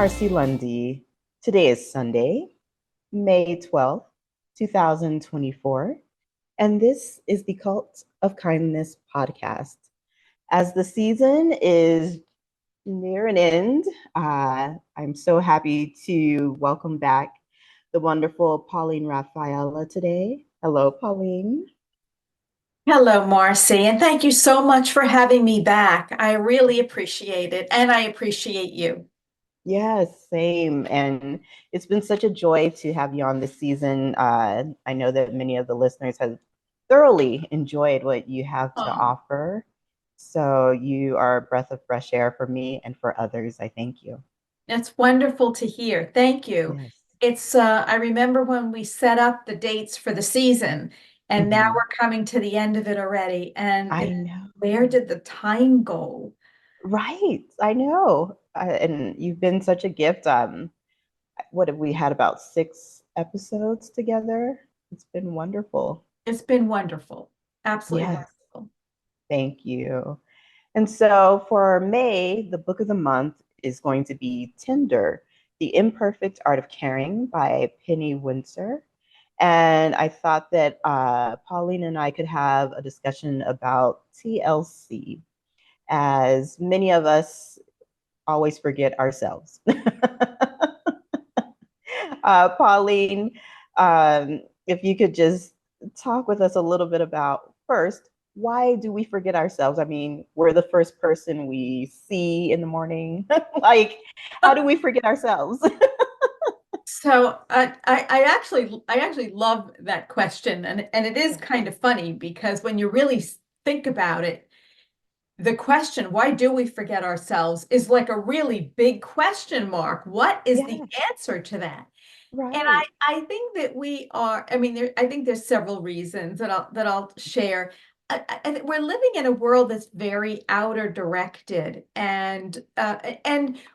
Marcy Lundy. Today is Sunday, May 12th, 2024, and this is the Cult of Kindness podcast. As the season is near an end, I'm so happy to welcome back the wonderful Pauline Raphaela today. Hello, Pauline. Hello, Marcy, and thank you so much for having me back. I really appreciate it, and I appreciate you. Yes, same. And it's been such a joy to have you on this season. I know that many of the listeners have thoroughly enjoyed what you have to Oh, offer. So you are a breath of fresh air for me and for others. I thank you. that's wonderful to hear. Thank you. Yes. I remember when we set up the dates for the season, and now Mhm. we're coming to the end of it already. I know. Where did the time go? Right. I know. And you've been such a gift. What have we had about 6 episodes together? It's been wonderful. It's been wonderful. Absolutely Yes. wonderful. Thank you. And so for May, the book of the month is going to be Tender, The Imperfect Art of Caring by Penny Windsor. And I thought that Pauline and I could have a discussion about TLC, as many of us always forget ourselves. Pauline, if you could just talk with us a little bit about first, why do we forget ourselves? I mean, we're the first person we see in the morning. Like, how do we forget ourselves? I actually love that question, and it is kind of funny because when you really think about it, the question, why do we forget ourselves, is like a really big question mark. What is the Yeah, answer to that? And right. I think that we are, I think there's several reasons that I'll share. We're living in a world that's very outer directed, and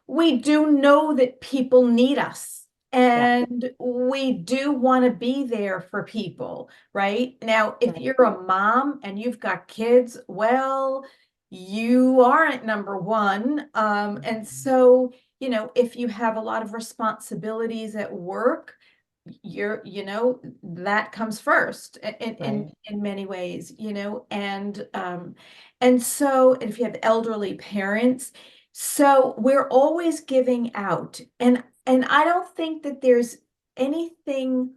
we do know that people need us, Yeah, and we do want to be there for people, right? Now, if right, you're a mom and you've got kids, well, you aren't number one. And mhm, so, if you have a lot of responsibilities at work, that comes first in in right. in many ways, and so and if you have elderly parents, so we're always giving out, and I don't think that there's anything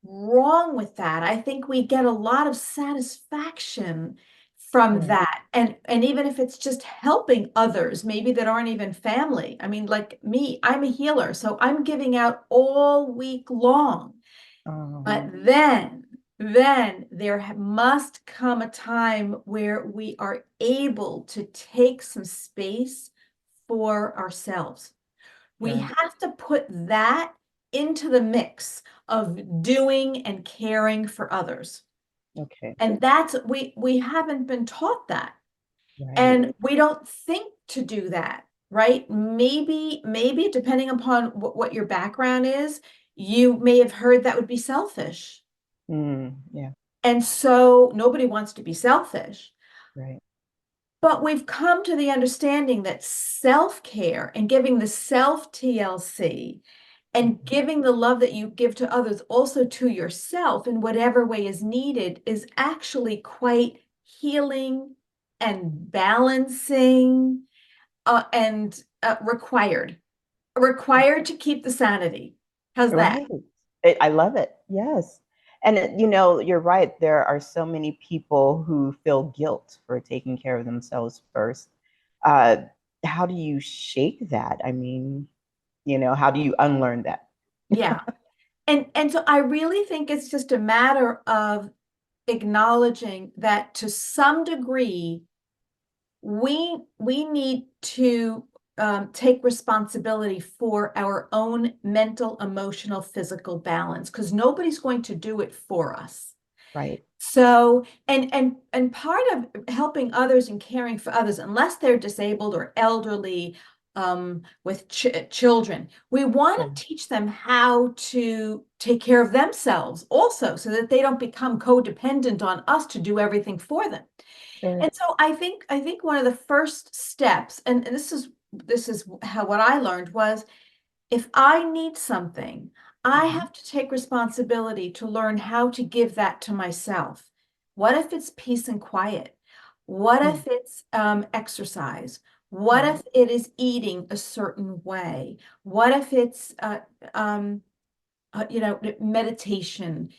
wrong with that. I think we get a lot of satisfaction from Yeah, that. And even if it's just helping others, maybe that aren't even family. I mean, like me, I'm a healer, so I'm giving out all week long. But um, then there must come a time where we are able to take some space for ourselves. We right. have to put that into the mix of doing and caring for others. Okay, And we haven't been taught that. right. And we don't think to do that, right? Maybe depending upon what your background is, you may have heard that would be selfish. Yeah, And so nobody wants to be selfish. right. But we've come to the understanding that self-care and giving the self TLC and Mhm, giving the love that you give to others also to yourself in whatever way is needed is actually quite healing and balancing, and required to keep the sanity. How's that? right. I love it. Yes. And you're right. There are so many people who feel guilt for taking care of themselves first. Uh, how do you shake that? I mean, how do you unlearn that? Yeah. And so I really think it's just a matter of acknowledging that to some degree we need to take responsibility for our own mental, emotional, physical balance because nobody's going to do it for us. Right. So, and part of helping others and caring for others, unless they're disabled or elderly, with children, we want Yeah. to teach them how to take care of themselves also, so that they don't become codependent on us to do everything for them. Sure. And so I think one of the first steps, and this is how what I learned was If I need something, I Mhm. have to take responsibility to learn how to give that to myself. What if it's peace and quiet? What Mm. if it's exercise? What Mhm. if it is eating a certain way? What if it's um, meditation?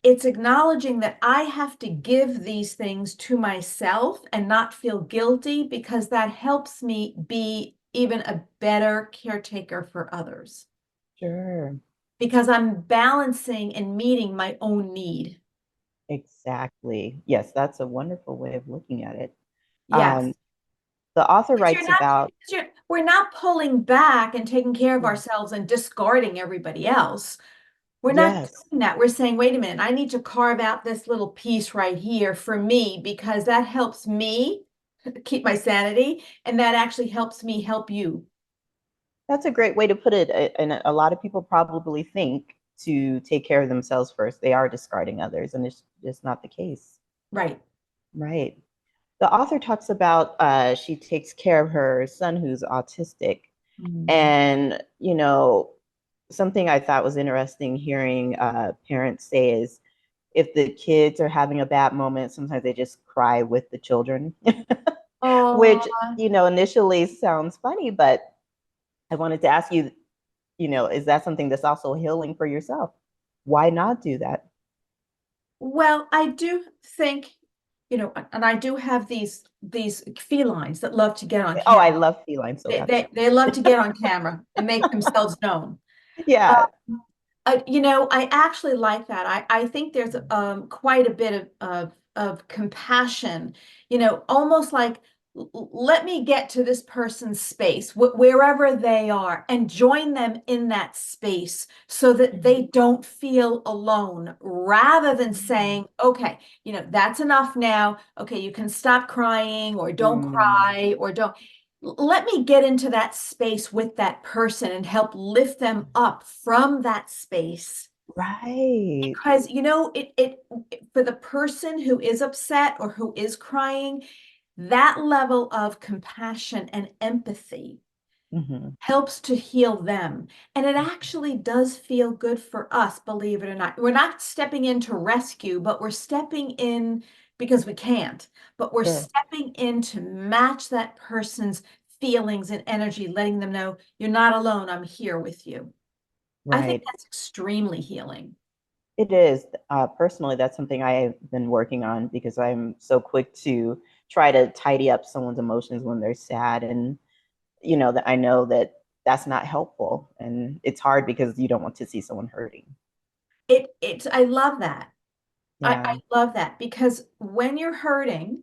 It's acknowledging that I have to give these things to myself and not feel guilty, because that helps me be even a better caretaker for others, Sure. because I'm balancing and meeting my own need. Exactly. Yes, that's a wonderful way of looking at it. Yes. Um, the author Because writes about, we're not pulling back and taking care of yeah, ourselves and discarding everybody else. We're not yes, doing that. We're saying, wait a minute, I need to carve out this little piece right here for me, because that helps me keep my sanity, and that actually helps me help you. that's a great way to put it. And a lot of people probably think to take care of themselves first, they are discarding others, and it's just not the case. Right. Right. The author talks about she takes care of her son who's autistic. Mhm. And, something I thought was interesting hearing parents say is if the kids are having a bad moment, sometimes they just cry with the children, Oh, which, initially sounds funny, but I wanted to ask you, is that something that's also healing for yourself? Why not do that? well, I do think, and I do have these felines that love to get on Oh, I camera. love felines, so They, that's they, they love to get on camera and make themselves known. yeah. I actually like that. I think there's quite a bit of compassion, almost like, let me get to this person's space, wherever they are, and join them in that space so that Mhm. they don't feel alone, rather than saying, okay, that's enough now. Okay, you can stop crying, or don't Mm, cry, or don't. Let me get into that space with that person and help lift them up from that space. right. Because for the person who is upset or who is crying, that level of compassion and empathy Hmm. helps to heal them. And it actually does feel good for us, believe it or not. We're not stepping in to rescue, but we're stepping in because we can't, but we're Sure. stepping in to match that person's feelings and energy, letting them know you're not alone, I'm here with you. I think Right. that's extremely healing. It is. Personally, that's something I have been working on because I'm so quick to try to tidy up someone's emotions when they're sad. And, that I know that that's not helpful. And it's hard because you don't want to see someone hurting. I love that. I Yeah. love that, because when you're hurting,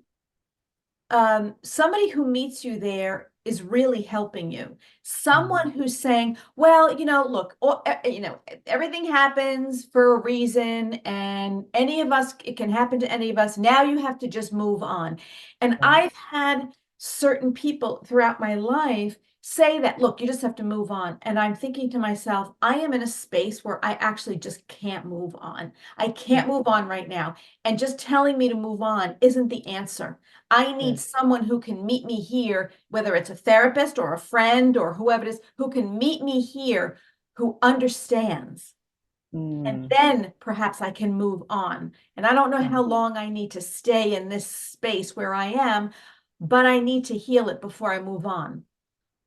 somebody who meets you there is really helping you. Mhm. Someone who's saying, well, look, everything happens for a reason, and any of us, it can happen to any of us. Now you have to just move on. And Right. I've had certain people throughout my life say that, look, you just have to move on. And I'm thinking to myself, I am in a space where I actually just can't move on. I can't move on right now. And just telling me to move on isn't the answer. I need Sure. someone who can meet me here, whether it's a therapist or a friend or whoever it is, who can meet me here, who understands. And Mm, then perhaps I can move on. And I don't know yeah. how long I need to stay in this space where I am, but I need to heal it before I move on.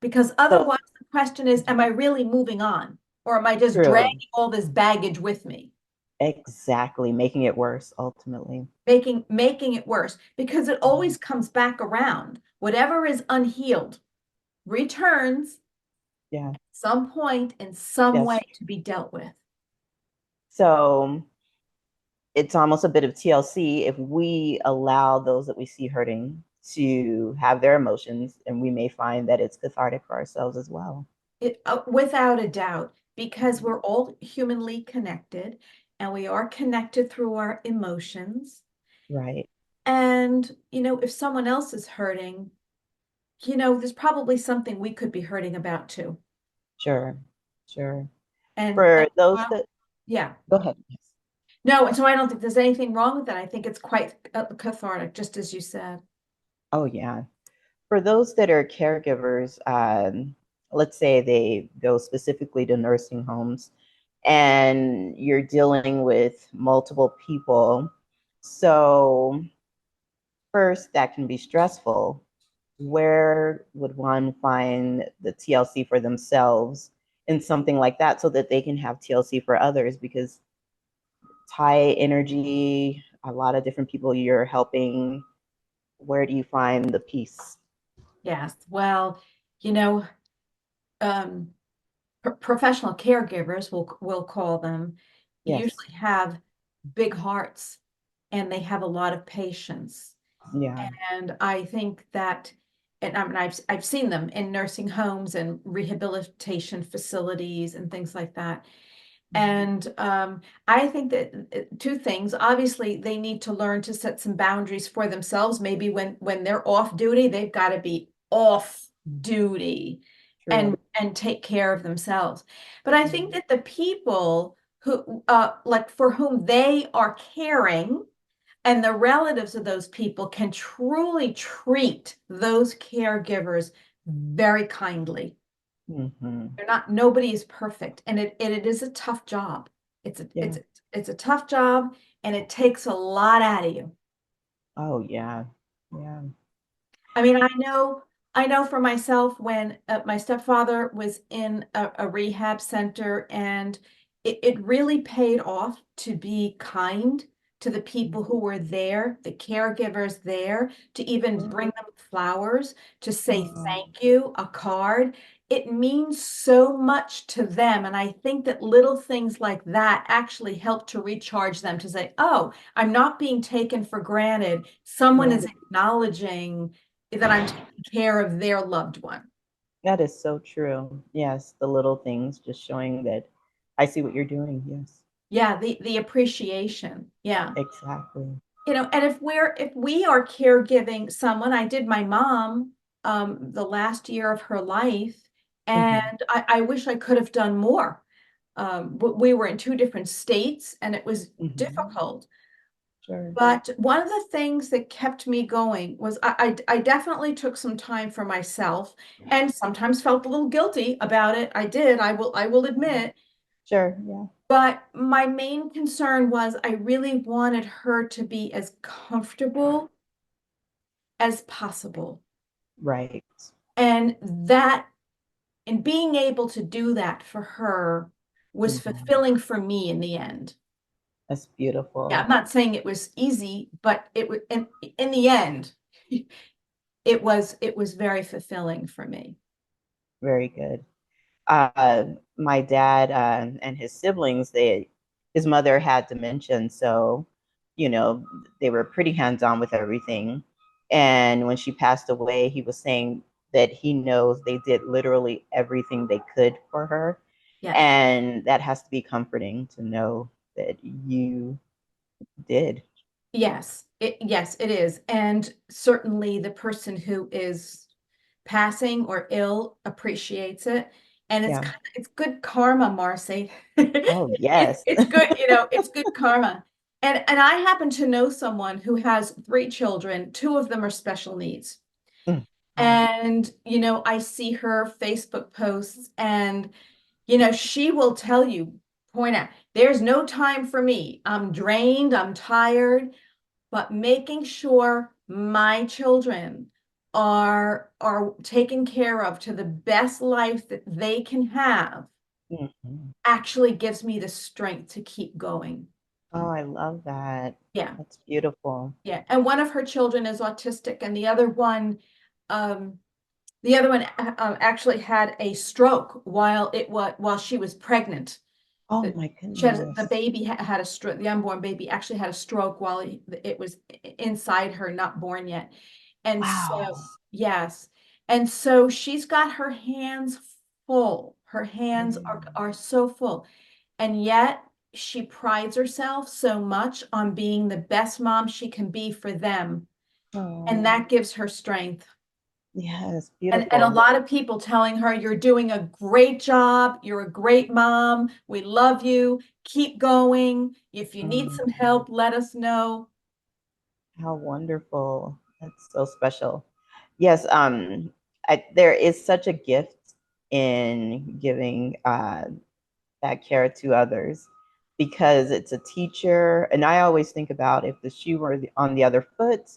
Because So otherwise, the question is, am I really moving on? Or am I just true. dragging all this baggage with me? Exactly. Making it worse ultimately. Making it worse, because it Mhm. always comes back around. Whatever is unhealed returns Yeah. at some point in some way Yes. to be dealt with. So it's almost a bit of TLC if we allow those that we see hurting to have their emotions, and we may find that it's cathartic for ourselves as well. Without a doubt, because Mhm. we're all humanly connected, and we are connected through our emotions. Right. And, if someone else is hurting, there's probably something we could be hurting about too. Sure. Sure. And For those well, that yeah. go ahead. Yes. No, and so I don't think there's anything wrong with that. I think it's quite cathartic, just as you said. Oh yeah. For those that are caregivers, let's say they go specifically to nursing homes and you're dealing with multiple people. So, first, that can be stressful. Where would one find the TLC for themselves in something like that so that they can have TLC for others? Because high energy, a lot of different people you're helping. Where do you find the peace? Yes. Well, you know, um, professional caregivers, we'll call them, Yes. usually have big hearts and they have a lot of patience. Yeah. And I think that, and I mean, I've seen them in nursing homes and rehabilitation facilities and things like that. And I think that two things. Obviously, they need to learn to set some boundaries for themselves. Maybe when they're off duty, they've got to be off duty True. and take care of themselves. But I think that the people who like for whom they are caring and the relatives of those people can truly treat those caregivers very kindly. Mm-hmm. They're not, nobody is perfect. And it is a tough job. It's a Yeah. it's a tough job and it takes a lot out of you. Oh, yeah. Yeah. I mean, I know for myself when my stepfather was in a rehab center and it really paid off to be kind to the people who were there, the caregivers there, to even bring them flowers, to say Oh, thank you, a card. It means so much to them. And I think that little things like that actually help to recharge them to say, oh, I'm not being taken for granted. Someone yeah. is acknowledging that I'm taking care of their loved one. That is so true. Yes. The little things just showing that I see what you're doing. Yes. Yeah, the appreciation. Yeah. Exactly. And if we are caregiving someone, I did my mom the last year of her life, Mm-hmm. and I wish I could have done more. But we were in two different states and it was Mm-hmm. difficult. Sure. But one of the things that kept me going was I definitely took some time for myself and sometimes felt a little guilty about it. I did, I will admit. Sure. Yeah. But my main concern was I really wanted her to be as comfortable as possible. Right. And that, and being able to do that for her was Mm-hmm. fulfilling for me in the end. That's Yeah, beautiful. I'm not saying it was easy, but it was in the end, it was very fulfilling for me. Very good. uh, my dad and his siblings, his mother had dementia, so you know they were pretty hands on with everything. And when she passed away, he was saying that he knows they did literally everything they could for her, Yeah. and that has to be comforting to know that you did. Yes, it is. And certainly the person who is passing or ill appreciates it. And Yeah. it's good karma, Marcy. Oh It's yes. it's good, it's good karma. And I happen to know someone who has three children. Two of them are special needs. Mm, wow. And I see her Facebook posts and she will tell you, point out, there's no time for me. I'm drained, I'm tired, but making sure my children are taken care of to the best life that they can have Mhm. actually gives me the strength to keep going. Oh, I love that. Yeah. That's beautiful. Yeah. And one of her children is autistic and um the other one actually had a stroke while she was pregnant. Oh The, my the goodness. baby had a stroke. The unborn baby actually had a stroke while it was inside her, not born yet. And so, Wow. yes. And so she's got her hands full. Her hands Mm. are so full. And yet she prides herself so much on being the best mom she can be for them. And Oh, that gives her strength. yes, And a beautiful. lot of people telling her, you're doing a great job. You're a great mom. We love you. Keep going. If you need some Mm, help, let us know. how wonderful. That's so special. Yes, there is such a gift in giving that care to others because it's a teacher. And I always think about if the shoe were on the other foot,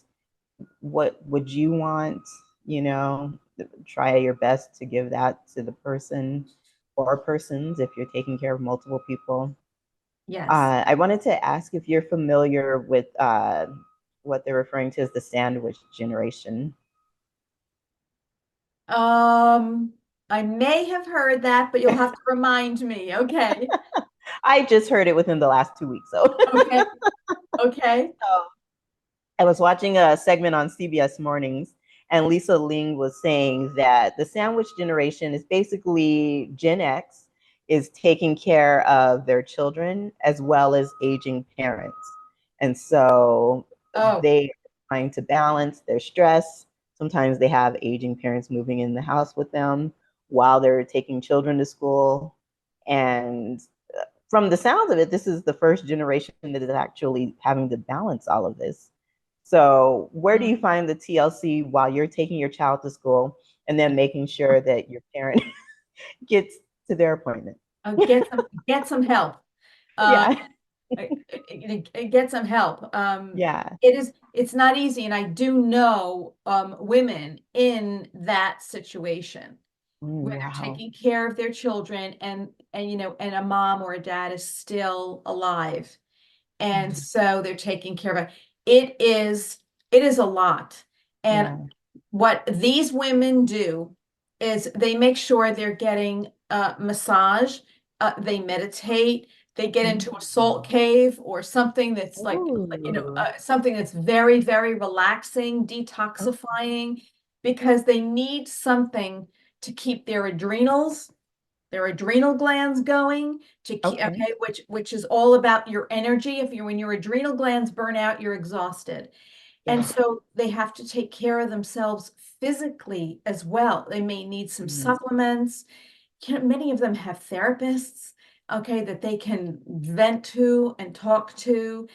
what would you want? You know, try your best to give that to the person or persons if you're taking care of multiple people. Yes. I wanted to ask if you're familiar with what they're referring to as the sandwich generation. Um, I may have heard that, but you'll have to remind me. Okay. I just heard it within the last 2 weeks. So Okay. Okay. I was watching a segment on CBS Mornings, and Lisa Ling was saying that the sandwich generation is basically Gen X is taking care of their children as well as aging parents. And so Oh, they are trying to balance their stress. Sometimes they have aging parents moving in the house with them while they're taking children to school. And from the sounds of it, this is the first generation that is actually having to balance all of this. So, where do mm, you find the TLC while you're taking your child to school and then making sure that your parent gets to their appointment? oh, get some help. Uh, Yeah. get some help. Yeah. It's not easy, and I do know women in that situation where they're Wow. taking care of their children, and and a mom or a dad is still alive, and Mhm. so they're taking care of it. It is a lot. And Yeah. what these women do is they make sure they're getting a massage, they meditate, they get into a salt Mhm. cave or something that's Ooh. something that's very, very relaxing, Oh, detoxifying, because they need something to keep their adrenal glands going to keep, okay. okay, which is all about your energy. If you're when your adrenal glands burn out, you're exhausted. And Yeah. so they have to take care of themselves physically as well. They may need some Mhm. supplements. Many of them have therapists, okay, that they can vent to and talk to.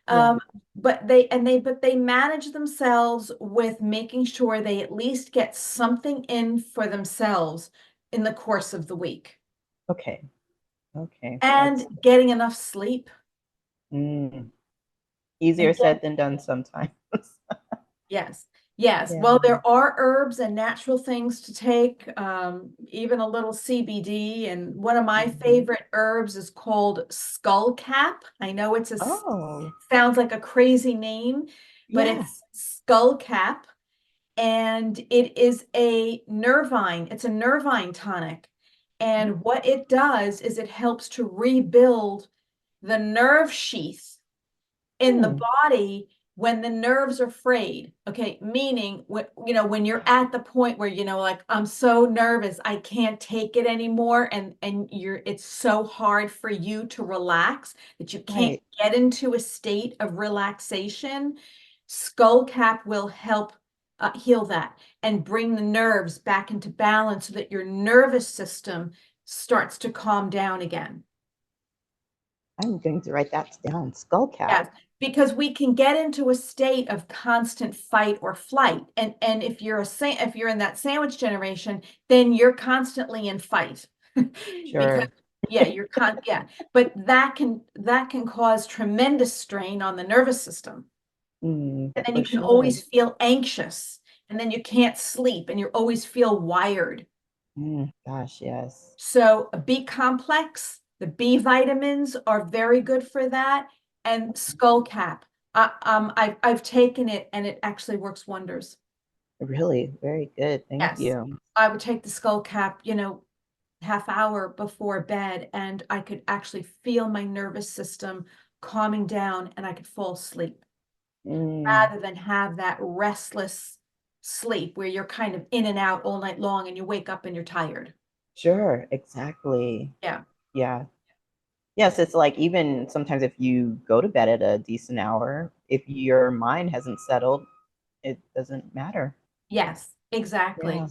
Yeah. Um, but they manage themselves with making sure they at least get something in for themselves in the course of the week Okay. Okay. and That's getting enough sleep. mm, easier And said than done sometimes. yes, yes. Yeah. Well, there are herbs and natural things to take, even a little CBD. And one of my Mhm. favorite herbs is called skullcap. I know Oh, sounds like a crazy name, but yeah. it's skullcap, and it is a nervine. It's a nervine tonic. And what it does is it helps to rebuild the nerve sheath in the Mm. body when the nerves are frayed. Okay, meaning when you're at the point where like I'm so nervous, I can't take it anymore, and it's so hard for you to relax that you can't Right. get into a state of relaxation. Skull cap will help heal that and bring the nerves back into balance so that your nervous system starts to calm down again. I'm going to write that down. Skull cap. Yes, because we can get into a state of constant fight or flight. And if you're in that sandwich generation, then you're constantly in fight. Because Sure. yeah, yeah. But that can cause tremendous strain on the nervous system. And then For you can sure. always feel anxious, and then you can't sleep, and you always feel wired. Gosh, yes. So a B complex, the B vitamins are very good for that, and skull cap. I've taken it and it actually works wonders. Really, very good. Thank Yes, you. I would take the skull cap, half hour before bed, and I could actually feel my nervous system calming down, and I could fall asleep Mm, rather than have that restless sleep where you're kind of in and out all night long, and you wake up and you're tired. sure, exactly. Yeah. Yeah. Yes, it's like even sometimes if you go to bed at a decent hour, if your mind hasn't settled, it doesn't matter. Yes, exactly. Yeah,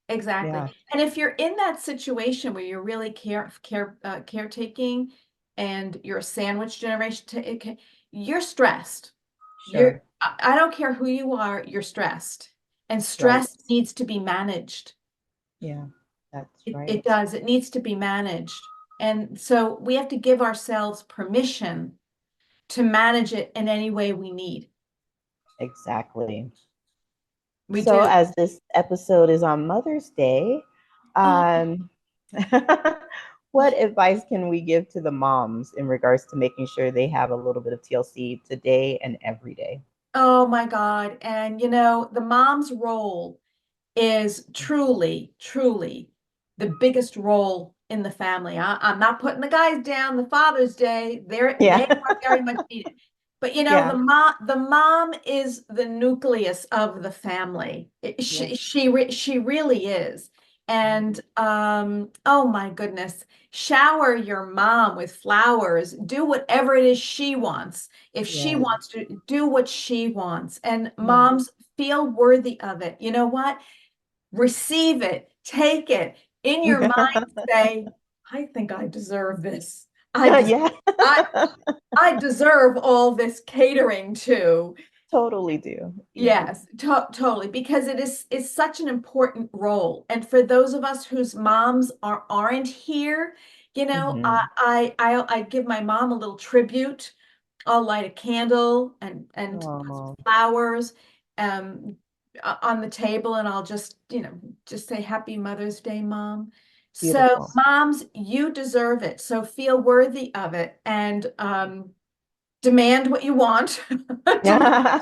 Exactly. yeah, And if you're in that situation where you're really caretaking and you're a sandwich generation, you're stressed. sure. I don't care who you are, you're stressed. And Right. stress needs to be managed. Yeah. That's It right. does. It needs to be managed. And so we have to give ourselves permission to manage it in any way we need. Exactly. We So, do. as this episode is on Mother's Day, Oh, um, what advice can we give to the moms in regards to making sure they have a little bit of TLC today and every day? oh my God. And the mom's role is truly, truly the biggest role in the family. I'm not putting the guys down. The Father's Day, they Yeah. are very much needed. But Yeah. the mom is the nucleus of the family. Yes. She really is. And oh my goodness, shower your mom with flowers. Do whatever it is she wants. If she Yes. wants to do what she wants, and Yes. moms feel worthy of it. You know what? Receive it, take it in your mind, say, I think I deserve this. I des Yeah. I I deserve all this catering too. Totally do. You do. Yes, totally, because it is such an important role. And for those of us whose moms aren't here, Hmm. I give my mom a little tribute. I'll light a candle and put some Oh, flowers um on the table, and I'll just say Happy Mother's Day, Mom. So beautiful. moms, you deserve it. So feel worthy of it, and demand what you want. Demand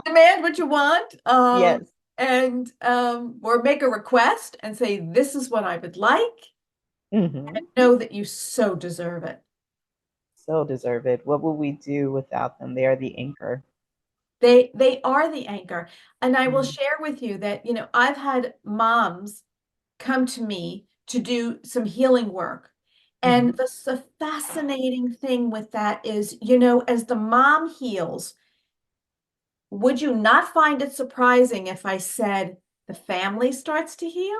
demand what you want. Yes. And or make a request and say, this is what I would like, and Hmm. know that you so deserve it. So deserve it. What would we do without them? They are the anchor. They are the anchor. And I will Mm. share with you that, I've had moms come to me to do some healing work. And Mhm. the fascinating thing with that is, as the mom heals, would you not find it surprising if I said the family starts to heal?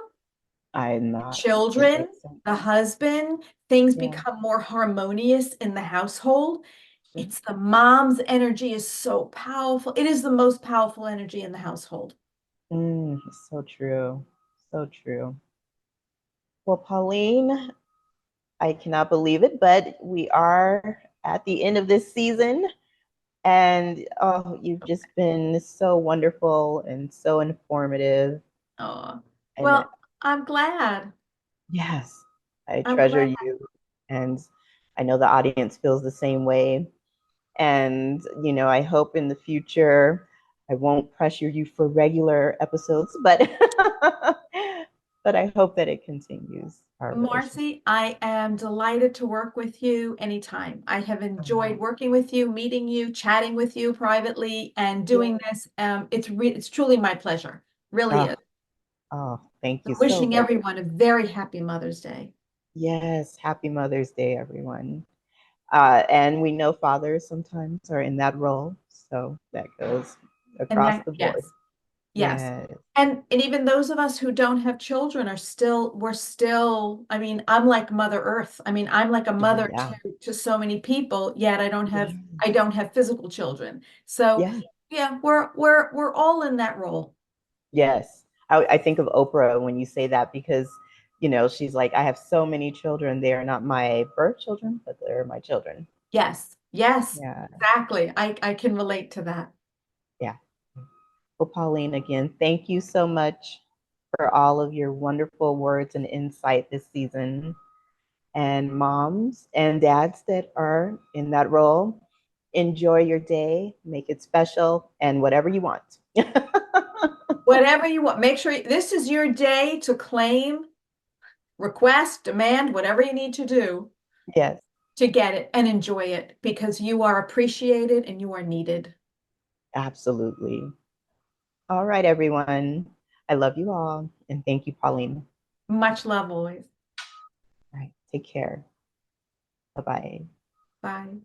I'm not. It Children, makes sense. the husband, things Yeah. become more harmonious in the household. Sure. It's the mom's energy is so powerful. It is the most powerful energy in the household. So true. So true. Well, Pauline, I cannot believe it, but we are at the end of this season. And oh, you've just been so wonderful and so informative. Oh, And well, I'm glad. yes, I I'm treasure glad. you. And I know the audience feels the same way. And, I hope in the future I won't pressure you for regular episodes, but but I hope that it continues our relationship. Marcy, I am delighted to work with you anytime. I have enjoyed Oh, working with you, meeting you, chatting with you privately, and yeah. doing this. It's truly my pleasure. Really Oh, is. oh, thank you so Wishing very everyone a very happy Mother's Day. Yes, happy Mother's Day, everyone. And we know fathers sometimes are in that role, so that goes And across that, the board. yes, yes. Yes. And even those of us who don't have children we're still, I mean, I'm like Mother Earth. I mean, I'm like a Oh, mother yeah. to so many people, yet Yeah. I don't have physical children. So Yeah. yeah, we're all in that role. Yes. I think of Oprah when you say that because, she's like, I have so many children. They are not my birth children, but they're my children. Yes, yes, Yeah. exactly. I can relate to that. Yeah. Well, Pauline, again, thank you so much for all of your wonderful words and insight this season. And moms and dads that are in that role, enjoy your day, make it special, and whatever you want. Whatever you want, make sure this is your day to claim, request, demand, whatever you need to do Yes, to get it and enjoy it because you are appreciated and you are needed. absolutely. All right, everyone. I love you all. And thank you, Pauline. Much love always. All right, take care. Bye bye. Bye.